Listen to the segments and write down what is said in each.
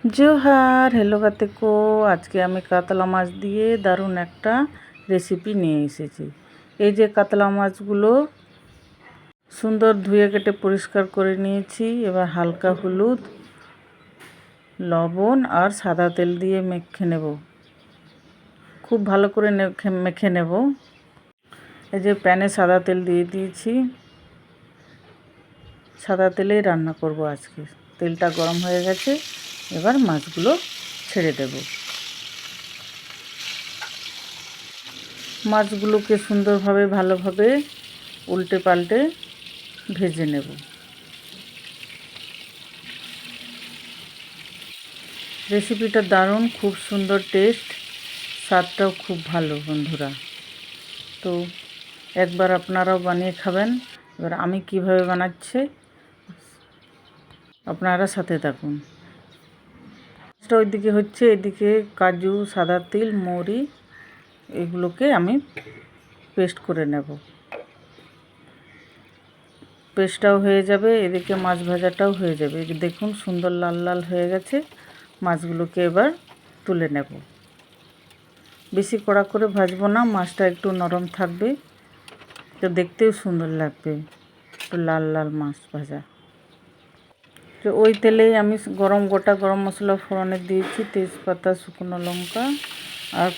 Johar, hello কাতেকো। আজকে আমি কাতলা মাছ দিয়ে দারুণ একটা রেসিপি নিয়ে এসেছি। এই যে কাতলা মাছগুলো সুন্দর ধুয়ে কেটে পরিষ্কার করে নিয়েছি। এবার হালকা হলুদ, লবণ আর সাদা তেল দিয়ে মেখে নেব। খুব ভালো করে মেখে নেব। এই যে প্যানে সাদা তেল দিয়ে দিয়েছি। সাদা তেলেই রান্না করব আজকে। তেলটা গরম হয়ে গেছে, এবার মাছগুলো ছেড়ে দেব। মাছগুলোকে সুন্দরভাবে ভালোভাবে উল্টে পাল্টে ভেজে নেব। রেসিপিটা দারুণ, খুব সুন্দর টেস্ট, স্বাদটাও খুব ভালো বন্ধুরা। তো একবার আপনারাও বানিয়ে খাবেন। এবার আমি কিভাবে বানাচ্ছি আপনারা সাথে থাকুন। ওইদিকে হচ্ছে, এদিকে কাজু, সাদা তিল, মৌরি এগুলোকে আমি পেস্ট করে নেব। পেস্টটাও হয়ে যাবে, এদিকে মাছ ভাজাটাও হয়ে যাবে। দেখুন সুন্দর লাল লাল হয়ে গেছে। মাছগুলোকে এবার তুলে নেব। বেশি কড়া করে ভাজবো না, মাছটা একটু নরম থাকবে, তো দেখতেও সুন্দর লাগবে। একটু লাল লাল মাছ ভাজা। তো ওই তেলেই আমি গোটা গরম মশলা ফোড়নে দিয়েছি, তেজপাতা, শুকনো লঙ্কা আর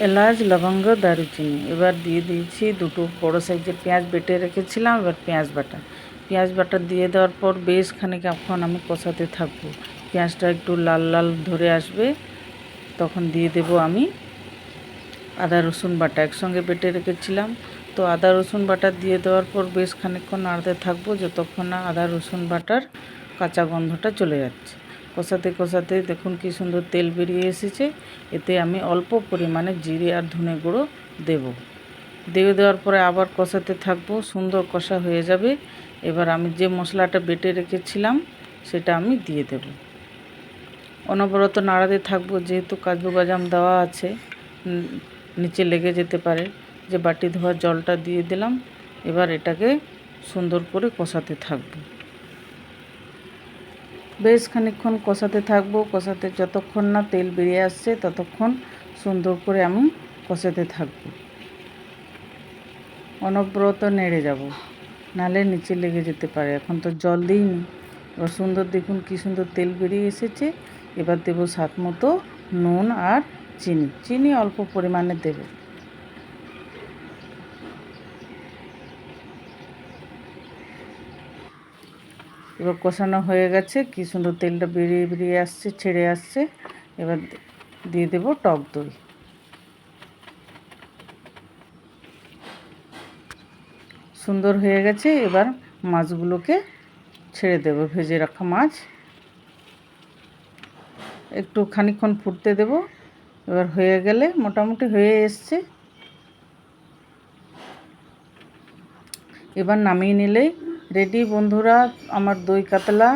এলাচ, লবঙ্গ, দারুচিনি। এবার দিয়ে দিয়েছি দুটো বড় সাইজের পেঁয়াজ বেটে রেখেছিলাম। এবার পেঁয়াজ বাটা দিয়ে দেওয়ার পর বেশ খানিক এখন আমি কষাতে থাকবো। পেঁয়াজটা একটু লাল লাল ধরে আসবে, তখন দিয়ে দেব আমি আদা রসুন বাটা। একসঙ্গে বেটে রেখেছিলাম, তো আদা রসুন বাটা দিয়ে দেওয়ার পর বেশ খানিকক্ষণ নাড়তে থাকবো, যতক্ষণ না আদা রসুন বাটার কাঁচা গন্ধটা চলে যাচ্ছে। কষাতে কষাতে দেখুন কি সুন্দর তেল বেরিয়ে এসেছে। এতে আমি অল্প পরিমাণে জিরে আর ধনে গুঁড়ো দিয়ে দেওয়ার পরে আবার কষাতে থাকবো। সুন্দর কষা হয়ে যাবে। এবার আমি যে মশলাটা বেটে রেখেছিলাম সেটা আমি দিয়ে দেব। অনবরত নাড়াতে থাকবো, যেহেতু কাজু বাদাম দেওয়া আছে, নিচে লেগে যেতে পারে। যে বাটি ধোয়া জলটা দিয়ে দিলাম। এবার এটাকে সুন্দর করে কষাতে থাকবো। বেশ খানিকক্ষণ কষাতে থাকবো। কষাতে যতক্ষণ না তেল বেরিয়ে আসছে ততক্ষণ সুন্দর করে আমি কষাতে থাকবো। অনবরত নেড়ে যাব, নাহলে নিচে লেগে যেতে পারে। এখন তো জল দিইনি। এবার সুন্দর দেখুন কি সুন্দর তেল বেরিয়ে এসেছে। এবার দেব স্বাদ মতো নুন আর চিনি অল্প পরিমাণে দেব। এবার কষানো হয়ে গেছে, কি সুন্দর তেলটা বেরিয়ে আসছে, ছেড়ে আসছে। এবার দিয়ে দেব টক দই। সুন্দর হয়ে গেছে। এবার মাছগুলোকে ছেড়ে দেব, ভেজে রাখা মাছ। একটু খানিকক্ষণ ফুটতে দেব। এবার হয়ে গেলে, মোটামুটি হয়ে এসছে, এবার নামিয়ে নিলেই রেডি বন্ধুরা আমার দই কাতলা।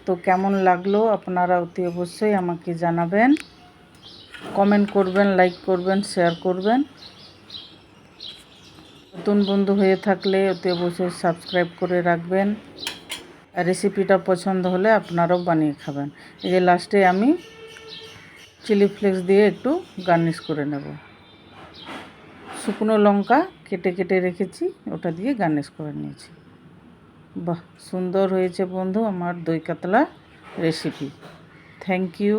তো কেমন লাগলো আপনারা অতি অবশ্যই আমাকে জানাবেন, কমেন্ট করবেন, লাইক করবেন, শেয়ার করবেন। নতুন বন্ধু হয়ে থাকলে অতি অবশ্যই সাবস্ক্রাইব করে রাখবেন। আর রেসিপিটা পছন্দ হলে আপনারাও বানিয়ে খাবেন। এই যে লাস্টে আমি চিলি ফ্লেক্স দিয়ে একটু গার্নিশ করে নেব। শুকনো লঙ্কা কেটে কেটে রেখেছি, ওটা দিয়ে গার্নিশ করে নিয়েছি। বাহ, সুন্দর হয়েছে বন্ধু আমার দই কাতলা রেসিপি। Thank you.